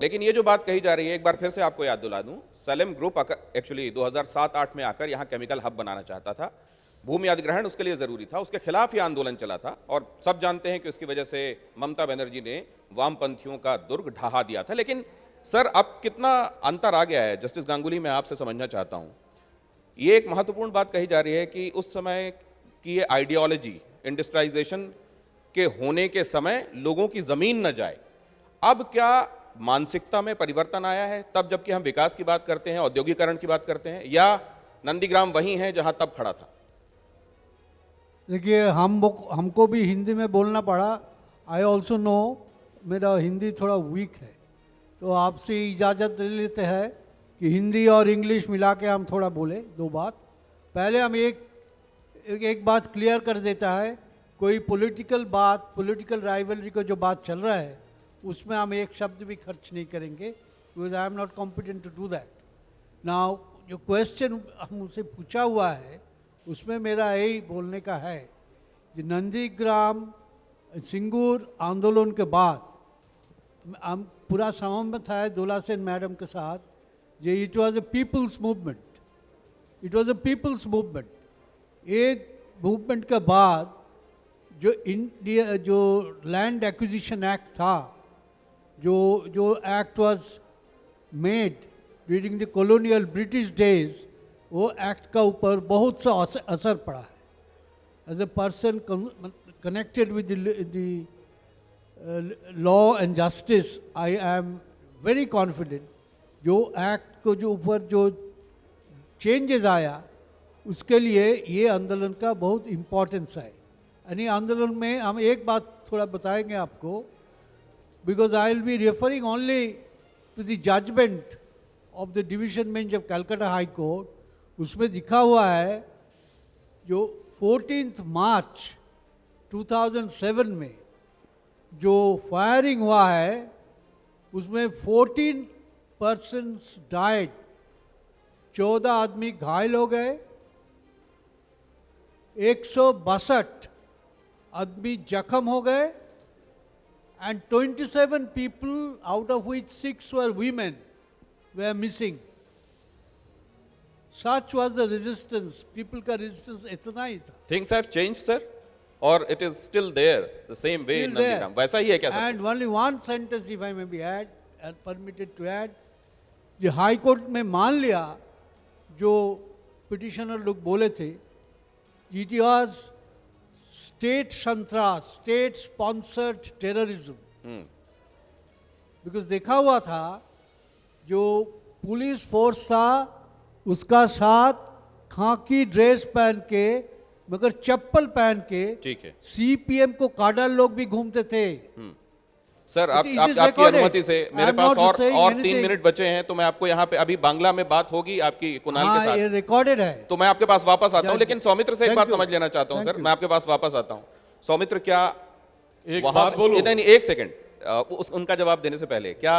लेकिन ये जो बात कही जा रही है, एक बार फिर से आपको याद दिला दूं, सलेम ग्रुप एक्चुअली 2007-8 में आकर यहाँ केमिकल हब बनाना चाहता था। भूमि अधिग्रहण उसके लिए जरूरी था, उसके खिलाफ ही आंदोलन चला था और सब जानते हैं कि उसकी वजह से ममता बनर्जी ने वामपंथियों का दुर्ग ढहा दिया था। लेकिन सर, अब कितना अंतर आ गया है, जस्टिस गांगुली, मैं आपसे समझना चाहता हूं। ये एक महत्वपूर्ण बात कही जा रही है कि उस समय की ये आइडियोलॉजी इंडस्ट्रियलाइजेशन के होने के समय लोगों की जमीन न जाए, अब क्या मानसिकता में परिवर्तन आया है? तब जबकि हम विकास की बात करते हैं, औद्योगिकरण की बात करते हैं, या नंदीग्राम वही है जहां तब खड़ा था? देखिए, हमको भी हिंदी में बोलना पड़ा। आई ऑल्सो नो मेरा हिंदी थोड़ा वीक है, तो आपसे इजाज़त ले लेते हैं कि हिंदी और इंग्लिश मिला के हम थोड़ा बोले दो बात। पहले हम एक बात क्लियर कर देता है, कोई पॉलिटिकल राइवलरी को जो बात चल रहा है उसमें हम एक शब्द भी खर्च नहीं करेंगे, because I am not competent to do that. Now जो क्वेश्चन मुझसे पूछा हुआ है उसमें मेरा यही बोलने का है कि नंदीग्राम सिंगूर आंदोलन के बाद हम पूरा सहमत है दोला सेन मैडम के साथ, ये it was a people's movement, it was a people's movement. ये मूवमेंट के बाद जो लैंड एक्विजिशन एक्ट था, जो act was made during the colonial British days, वो एक्ट का ऊपर बहुत सा असर पड़ा है। As a person connected with the law and justice, I am very confident जो एक्ट को जो ऊपर जो चेंजेस आया उसके लिए ये आंदोलन का बहुत इम्पोर्टेंस है। यानी आंदोलन में हम एक बात थोड़ा बताएंगे आपको, because I will be referring only to the judgment of the division bench of Calcutta high court. उसमें दिखा हुआ है जो 14 मार्च 2007 में जो फायरिंग हुआ है उसमें 14 पर्सन्स डाइड, 14 आदमी घायल हो गए, 162 आदमी जख्म हो गए, and 27 people out of which 6 were women way missing. Such was the resistance. People का resistance इतना ही था। Things have changed, sir, or it is still there the same way in Nandीग्राम? वैसा ही है क्या sir? And only one sentence, if I may be permitted to add, जो high court में मान लिया जो पिटिशनर लोग बोले थे, it was state संतरास, state sponsored terrorism। because देखा हुआ था जो पुलिस फोर्स था उसका साथ खाकी ड्रेस पहन के मगर चप्पल पहन के, ठीक है, सीपीएम को काडर लोग भी घूमते थे। सर, आपकी अनुमति से मेरे पास और 3 मिनट बचे हैं, तो मैं आपको यहाँ पे अभी बांग्ला में बात होगी आपकी कुणाल के साथ, ये रिकॉर्डेड है, तो मैं आपके पास वापस आता हूँ। लेकिन सौमित्र से एक बात समझ लेना चाहता हूँ सर, मैं आपके पास वापस आता हूँ। सौमित्र, क्या एक बात बोलूं? नहीं, एक सेकंड, उनका जवाब देने से पहले क्या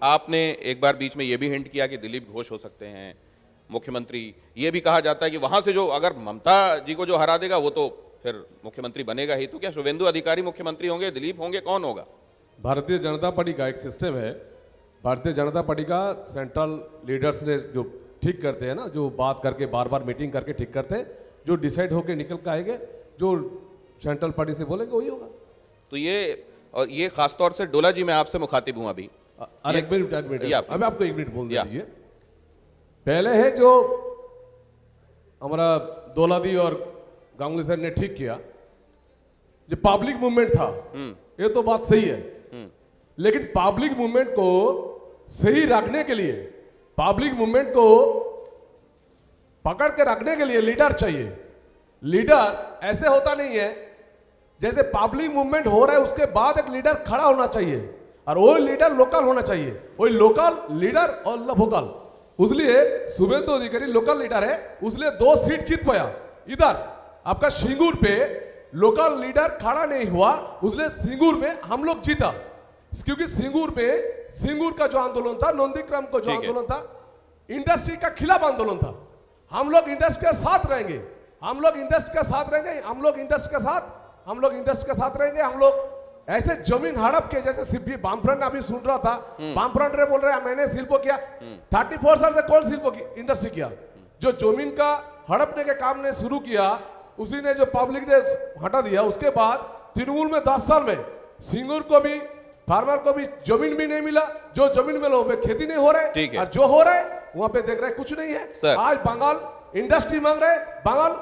आपने एक बार बीच में ये भी हिंट किया कि दिलीप घोष हो सकते हैं मुख्यमंत्री? ये भी कहा जाता है कि वहां से जो अगर ममता जी को जो हरा देगा वो तो फिर मुख्यमंत्री बनेगा ही, तो क्या शुभेंदु अधिकारी मुख्यमंत्री होंगे, दिलीप होंगे, कौन होगा? भारतीय जनता पार्टी का एक सिस्टम है, भारतीय जनता पार्टी का सेंट्रल लीडर्स ने जो ठीक करते हैं ना, जो बात करके बार बार मीटिंग करके ठीक करते हैं, जो डिसाइड होके निकल के आएंगे, जो सेंट्रल पार्टी से बोलेंगे वही होगा। तो ये खासतौर से डोला जी, मैं आपसे मुखातिब हूं अभी। एक मिनट अभी आपको 1 मिनट बोल दीजिए। पहले है जो हमारा दौलादी और गांगुली सर ने ठीक किया, जो पब्लिक मूवमेंट था, ये तो बात सही है, लेकिन पब्लिक मूवमेंट को सही रखने के लिए, पब्लिक मूवमेंट को पकड़ के रखने के लिए लीडर चाहिए। लीडर ऐसे होता नहीं है जैसे पब्लिक मूवमेंट हो रहा है उसके बाद एक लीडर खड़ा होना चाहिए, और वो लीडर लोकल होना चाहिए, वही लोकल लीडर और वोकल। उसलिए शुभेंदु अधिकारी लोकल लीडर है, उसलिए 2 सीट जीत पाया। इधर आपका सिंगूर पे लोकल लीडर खड़ा नहीं हुआ, उसलिए सिंगूर में हम लोग जीता, क्योंकि सिंगूर का जो आंदोलन था, नंदीग्राम का जो आंदोलन था, इंडस्ट्री का खिलाफ आंदोलन था। हम लोग इंडस्ट्री के साथ रहेंगे, हम लोग इंडस्ट्री के साथ रहेंगे, हम लोग इंडस्ट्री के साथ रहेंगे, हम लोग ऐसे जमीन हड़प के जैसे सीपी वामफ्रंट अभी सुन रहा था, वामफ्रंट रे बोल रहे हैं मैंने शिल्प किया, 34 साल से कौन शिल्प की इंडस्ट्री किया? जो जमीन का हड़पने के काम ने शुरू किया उसी ने जो पब्लिक ने हटा दिया। उसके बाद तृणमूल में 10 साल में सिंगूर को भी फार्मर को भी जमीन भी नहीं मिला, जो जमीन में लोगों पे खेती नहीं हो रहे और जो हो रहा है वहां पे देख रहे कुछ नहीं है। आज बंगाल इंडस्ट्री मांग रहे, बंगाल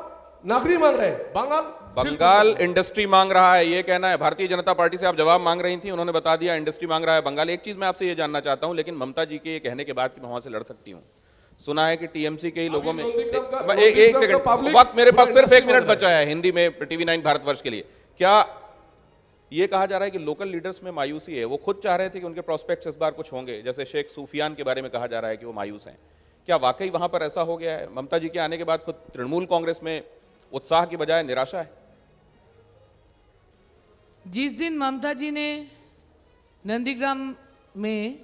नगरी मांग रहे, बंगाल इंडस्ट्री मांग रहा है, ये कहना है। भारतीय जनता पार्टी से आप जवाब मांग रही थी, उन्होंने बता दिया इंडस्ट्री मांग रहा है बंगाल। एक चीज मैं आपसे ये जानना चाहता हूं, लेकिन ममता जी के ये कहने के बाद कि मैं वहां से लड़ सकती हूं, सुना है कि टीएमसी के ही लोगों में एक सेकंड वक्त मेरे पास सिर्फ 1 मिनट बचा है हिंदी में टीवी9 भारतवर्ष के लिए। क्या ये कहा जा रहा है कि लोकल लीडर्स में मायूसी है? वो खुद चाह रहे थे कि उनके प्रोस्पेक्ट्स इस बार कुछ होंगे, जैसे शेख सूफियान के बारे में कहा जा रहा है कि वो मायूस हैं। क्या वाकई वहां पर ऐसा हो गया है? ममता जी के आने के बाद खुद तृणमूल कांग्रेस में उत्साह की बजाय निराशा है? जिस दिन ममता जी ने नंदीग्राम में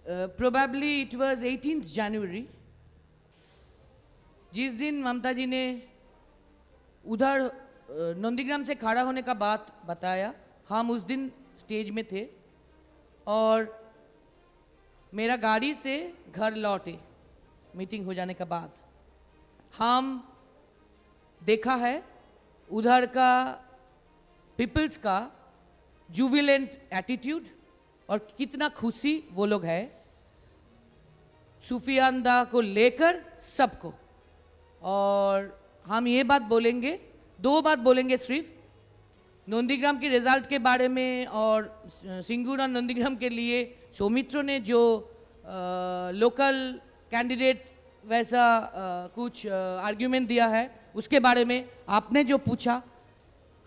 प्रोबेबली इट वाज 18 जनवरी, जिस दिन ममता जी ने उधर नंदीग्राम से खड़ा होने का बात बताया, हम उस दिन स्टेज में थे और मेरा गाड़ी से घर लौटे मीटिंग हो जाने के बाद। हम देखा है उधर का पीपल्स का जुबिलेंट एटीट्यूड और कितना खुशी वो लोग है सुफियान दा को लेकर सबको। और हम ये बात बोलेंगे, 2 बात बोलेंगे सिर्फ, नंदीग्राम के रिजल्ट के बारे में और सिंगूर और नंदीग्राम के लिए सौमित्र ने जो लोकल कैंडिडेट वैसा कुछ आर्ग्यूमेंट दिया है उसके बारे में आपने जो पूछा,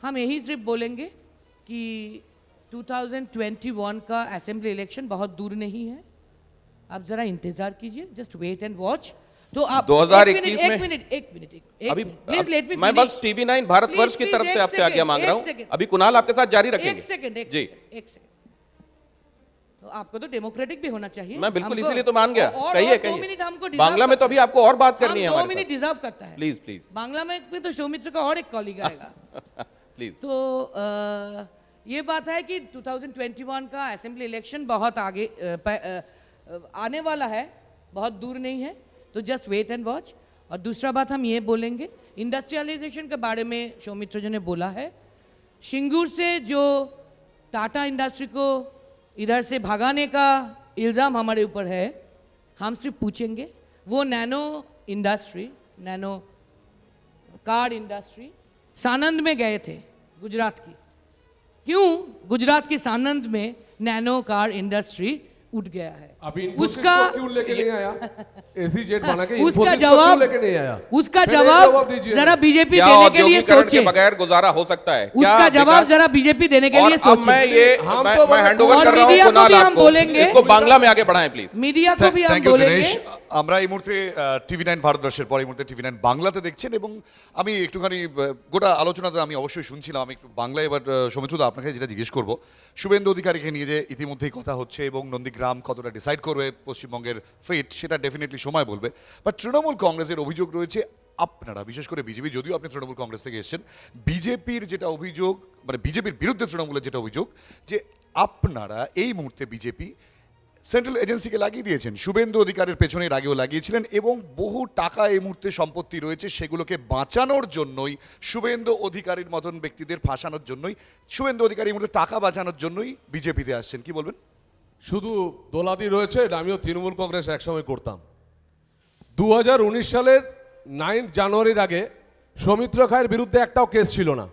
हम यही सिर्फ बोलेंगे कि 2021 का असेंबली इलेक्शन बहुत दूर नहीं है, आप जरा इंतजार कीजिए, जस्ट वेट एंड वॉच। तो आप 2021 में एक मिनट अभी प्लीज लेट मी, मैं बस टीवी9 भारतवर्ष की तरफ से आपसे आज्ञा मांग रहा हूं। अभी कुणाल आपके साथ जारी रखेंगे। एक सेकंड तो आपको तो डेमोक्रेटिक भी होना चाहिए। मैं बिल्कुल इसीलिए तो मान गया। कहिए कहिए। बांग्ला में तो अभी आपको और बात करनी है हमारे साथ। 2 मिनट डिजर्व करता है। Please please. बांग्ला में तो सौमित्र का और एक कॉलीग आएगा। प्लीज। तो ये बात है कि 2021 का असेंबली इलेक्शन बहुत आगे आने वाला है, बहुत दूर नहीं है, तो जस्ट वेट एंड वॉच। और दूसरा बात हम ये बोलेंगे, इंडस्ट्रियलाइजेशन के बारे में सौमित्र जी ने बोला है, सिंगूर से जो टाटा इंडस्ट्री को इधर से भगाने का इल्ज़ाम हमारे ऊपर है, हम सिर्फ पूछेंगे वो nano industry, nano car industry Sanand में गए थे गुजरात की, क्यों गुजरात की सानंद में नैनो कार इंडस्ट्री उठ गया है? अभी उसका क्यों लेके नहीं आया? एसी जेट बना के उसका जवाब लेके नहीं आया? उसका जवाब जरा बीजेपी क्या देने के लिए औद्योगिकरण के सोचे। बगैर गुजारा हो सकता है? क्या उसका जवाब जरा बीजेपी देने के लिए अब सोचे। मैं हैंड ओवर कर रहा हूं मीडिया को कुणाल भी हम आपको। बोलेंगे, इसको बांग्ला में आगे बढ़ाएं प्लीज। मीडिया को भी हम থ্যাংক ইউ बोलेंगे। দিনেশ। আমরা এই মুহূর্তে টিভি9 ভারতবর্ষের পর এই মুহূর্তে টিভি9 বাংলাতে দেখছেন এবং আমি একটুখানি গোটা আলোচনাতে আমি অবশ্যই শুনছিলাম। আমি একটু বাংলায় এবার সৌমিত্রদা আপনাকে যেটা জিজ্ঞেস করব, শুভেন্দু অধিকারীকে নিয়ে যে ইতিমধ্যেই কথা হচ্ছে এবং নন্দীগ্রাম কতটা ডিসাইড করবে পশ্চিমবঙ্গের ফেট সেটা ডেফিনেটলি সময় বলবে, বাট তৃণমূল কংগ্রেসের অভিযোগ রয়েছে আপনারা, বিশেষ করে বিজেপি, যদিও আপনি তৃণমূল কংগ্রেস থেকে এসেছেন, বিজেপির যেটা অভিযোগ, মানে বিজেপির বিরুদ্ধে তৃণমূলের যেটা অভিযোগ যে আপনারা এই মুহূর্তে বিজেপি সেন্ট্রাল এজেন্সিকে লাগিয়ে দিয়েছেন, শুভেন্দু অধিকারের পেছনে এর আগেও লাগিয়েছিলেন এবং বহু টাকা এই মুহূর্তে সম্পত্তি রয়েছে, সেগুলোকে বাঁচানোর জন্যই, শুভেন্দু অধিকারীর মতন ব্যক্তিদের ফাঁসানোর জন্যই, শুভেন্দু অধিকারী এই মুহূর্তে টাকা বাঁচানোর জন্যই বিজেপিতে আসছেন, কি বলবেন? শুধু দোলাদি রয়েছে, আমিও তৃণমূল কংগ্রেস একসময় করতাম। 2019 সালের 9 জানুয়ারির আগে সৌমিত্র খায়ের বিরুদ্ধে একটাও কেস ছিল না।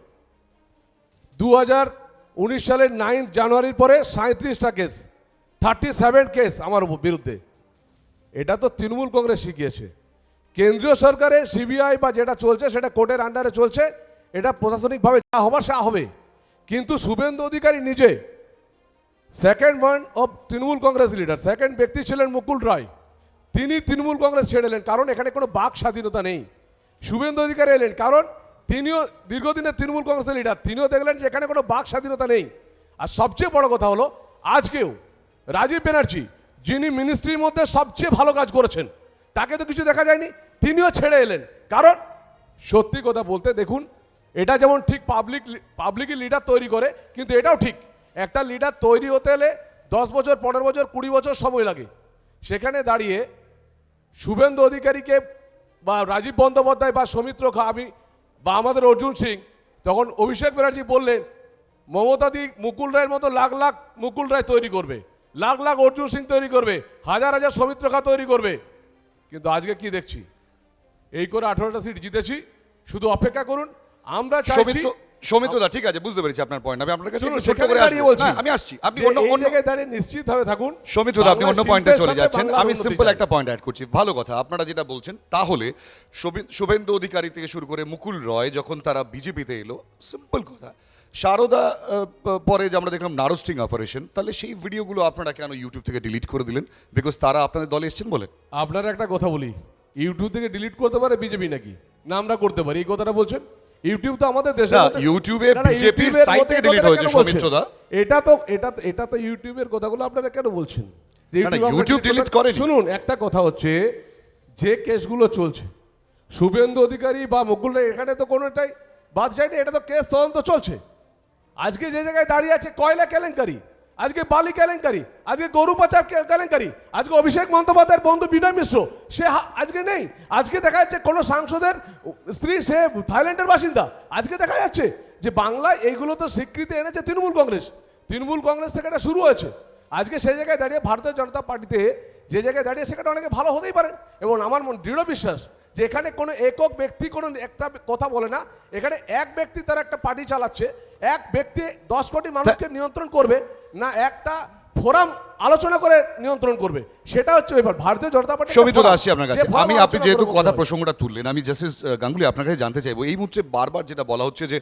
2019 সালের 9 জানুয়ারির পরে 37টা কেস, 37 কেস আমার বিরুদ্ধে। এটা তো তৃণমূল কংগ্রেস শিখিয়েছে। কেন্দ্রীয় সরকারে সিবিআই বা যেটা চলছে সেটা কোর্টের আন্ডারে চলছে, এটা প্রশাসনিকভাবে যা হবার সে হবে। কিন্তু শুভেন্দু অধিকারী নিজে second one of Trinamool Congress leader, second ব্যক্তি ছিলেন মুকুল রায়, তিনি তৃণমূল কংগ্রেস ছেড়ে এলেন, কারণ এখানে কোনো বাক স্বাধীনতা নেই। শুভেন্দু অধিকারী এলেন কারণ তিনিও দীর্ঘদিনের তৃণমূল কংগ্রেসের লিডার, তিনিও দেখলেন যে এখানে কোনো বাক স্বাধীনতা নেই। আর সবচেয়ে বড় কথা হলো আজকেও রাজীব ব্যানার্জি, যিনি মিনিস্ট্রির মধ্যে সবচেয়ে ভালো কাজ করেছেন, তাকে তো কিছু দেখা যায়নি, তিনিও ছেড়ে এলেন। কারণ সত্যি কথা বলতে দেখুন, এটা যেমন ঠিক পাবলিকই লিডার তৈরি করে, কিন্তু এটাও ঠিক একটা লিডার তৈরি হতে হলে 10 বছর 15 বছর 20 বছর সময় লাগে। সেখানে দাঁড়িয়ে শুভেন্দু অধিকারীকে বা রাজীব বন্দ্যোপাধ্যায় বা সৌমিত্র খা আমি বা আমাদের অর্জুন সিং, তখন অভিষেক ব্যানার্জি বললেন মমতাদি মুকুল রায়ের মতো লাখ লাখ মুকুল রায় তৈরি করবে, লাখ লাখ অর্জুন সিং তৈরি করবে, হাজার হাজার সৌমিত্র খা তৈরি করবে। কিন্তু আজকে কি দেখছি, এই করে 18টা সিট জিতেছি, শুধু অপেক্ষা করুন। আমরা চাইছি সৌমিত্রদা, ঠিক আছে, বুঝতে পেরেছি আপনার পয়েন্ট। আমি আপনার কাছে শুনুন, একটু ছোট্ট সেখানে করে দাঁড়িয়ে আসবো। বলছি, না, আমি আসছি, আপনি যে অন্য এই জায়গায় দাঁড়িয়ে নিশ্চিতভাবে থাকুন। সৌমিত্রদা, আপনি অন্য বাংলার পয়েন্টে শিল্পের চলে সাথে যাচ্ছেন, বাংলার আমি উন্নতি সিম্পল চাই। একটা পয়েন্ট অ্যাড করছি। ভালো কথা আপনারা যেটা বলছেন, তাহলে শুভেন্দু অধিকারী থেকে শুরু করে মুকুল রয় যখন তারা বিজেপিতে এলো, সিম্পল কথা, সারদা পরে যে আমরা দেখলাম নারস্টিং অপারেশন, তাহলে সেই ভিডিওগুলো আপনারা কেন ইউটিউব থেকে ডিলিট করে দিলেন? বিকজ তারা আপনাদের দলে এসেছেন বলে? আপনারা একটা কথা বলি, ইউটিউব থেকে ডিলিট করতে পারে বিজেপি নাকি? না আমরা করতে পারি, এই কথাটা বলছেন? ইউটিউব তো আমাদের দেশের না, মধ্যে- ইউটিউবে না, না, বিজেপির ইউটিউবের সাইট মধ্যে থেকে এই delete কথাটা হয়েছে, কেন বলছেন? সৌমিত্রদা। এটা তো ইউটিউবের কথাগুলো আপনারা কেন বলছেন? যে না, না, আমরা ইউটিউব delete delete করতে- করেনি। শুনুন, একটা কথা হচ্ছে, যে কেসগুলো চলছে শুভেন্দু অধিকারী বা মুকুল রায়, এখানে তো কোনোটাই বাদ যায়নি, এটা তো কেস তদন্ত চলছে। আজকে যে জায়গায় দাঁড়িয়ে আছে কয়লা কেলেঙ্কারি, আজকে বালি কেলেঙ্কারি, আজকে গরু পাচার কেলেঙ্কারি, আজকে অভিষেক বন্দ্যোপাধ্যায়ের বন্ধু বিনয় মিশ্র সে আজকে নেই। আজকে দেখা যাচ্ছে কোনো সাংসদের স্ত্রী সে থাইল্যান্ডের বাসিন্দা। আজকে দেখা যাচ্ছে যে বাংলায় এইগুলো তো স্বীকৃতি এনেছে তৃণমূল কংগ্রেস থেকে এটা শুরু হয়েছে। আজকে সেই জায়গায় দাঁড়িয়ে ভারতীয় জনতা পার্টিতে যে জায়গায় দাঁড়িয়ে সেখানে অনেকে ভালো হতেই পারেন, এবং আমার দৃঢ় বিশ্বাস যে এখানে কোনো একক ব্যক্তি কোনো একটা কথা বলে না, এখানে এক ব্যক্তি তার একটা পার্টি চালাচ্ছে, এক ব্যক্তি 10 কোটি মানুষকে নিয়ন্ত্রণ করবে না, একটা ফোরাম আলোচনা করে নিয়ন্ত্রণ করবে, সেটা হচ্ছে ব্যাপার। ভারতীয় জনতা পার্টি সৌমিত্রদা, আসছি আপনার কাছে। আপনি যেহেতু কথা প্রসঙ্গটা তুললেন, আমি জাস্টিস গাঙ্গুলি আপনার কাছে জানতে চাইবো, এই মুহূর্তে বারবার যেটা বলা হচ্ছে যে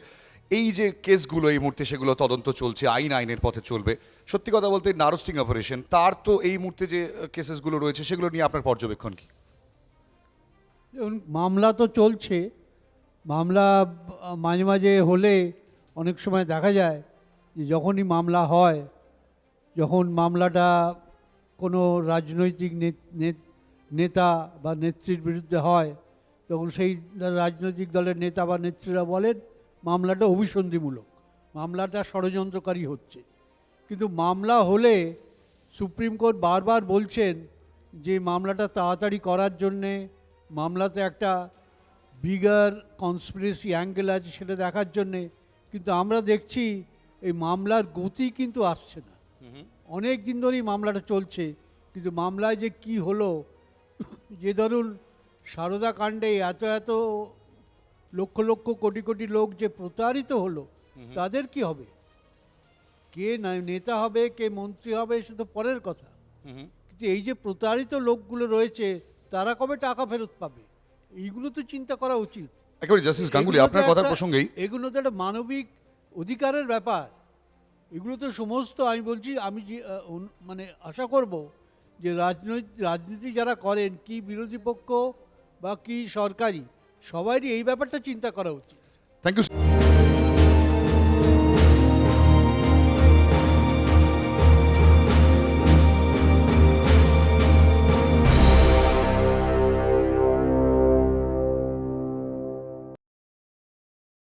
এই যে কেসগুলো এই মুহূর্তে সেগুলো তদন্ত চলছে, আইনের পথে চলবে। সত্যি কথা বলতে নারস্টিং অপারেশন, তার তো এই মুহূর্তে যে কেসেসগুলো রয়েছে সেগুলো নিয়ে আপনার পর্যবেক্ষণ কি? দেখুন, মামলা তো চলছে, মামলা মাঝে মাঝে হলে অনেক সময় দেখা যায় যে যখনই মামলা হয়, যখন মামলাটা কোনো রাজনৈতিক নেতা বা নেত্রীর বিরুদ্ধে হয়, তখন সেই রাজনৈতিক দলের নেতা বা নেত্রীরা বলেন মামলাটা অভিসন্ধিমূলক, মামলাটা ষড়যন্ত্রকারী হচ্ছে। কিন্তু মামলা হলে সুপ্রিম কোর্ট বারবার বলছেন যে মামলাটা তাড়াতাড়ি করার জন্যে, মামলাতে একটা বিগার কনস্পিরেসি অ্যাঙ্গেল আছে সেটা দেখার জন্যে। কিন্তু আমরা দেখছি এই মামলার গতি কিন্তু আসছে না, অনেক দিন ধরেই মামলাটা চলছে, কিন্তু মামলায় যে কি হলো, যে ধরুন সারদা কাণ্ডে এত লক্ষ লক্ষ কোটি কোটি লোক যে প্রতারিত হলো, তাদের কি হবে? কে নেতা হবে, কে মন্ত্রী হবে, সে তো পরের কথা, কিন্তু এই যে প্রতারিত লোকগুলো রয়েছে তারা কবে টাকা ফেরত পাবে, এইগুলো তো চিন্তা করা উচিত। একেবারে জাস্টিস গাঙ্গুলি, এগুলো তো আপনার কথার একটা- প্রসঙ্গেই এগুলো তো একটা মানবিক অধিকারের ব্যাপার, এগুলো তো সমস্ত আমি বলছি, আমি মানে আশা করব যে রাজনীতি যারা করেন, কি বিরোধী পক্ষ বা কি সরকারি, সবারই এই ব্যাপারটা চিন্তা করা উচিত। Thank you.